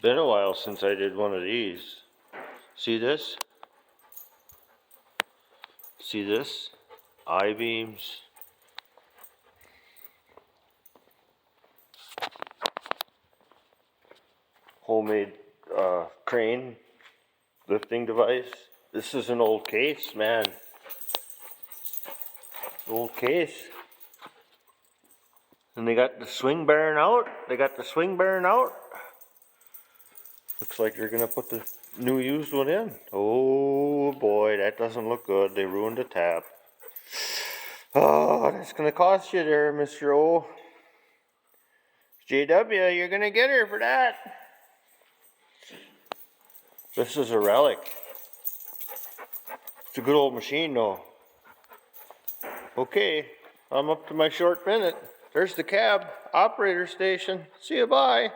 Been a while since I did one of these. See this? See this? I-beams. Homemade crane lifting device. This is an old case, man. Old case. And they got the swing bearing out. Looks like they're gonna put the new used one in. Oh boy, that doesn't look good. They ruined the tap. Oh, that's gonna cost you there, Mr. O. JW, you're gonna get her for that. This is a relic. It's a good old machine though. Okay, I'm up to my short minute. There's the cab, operator station. See you, bye.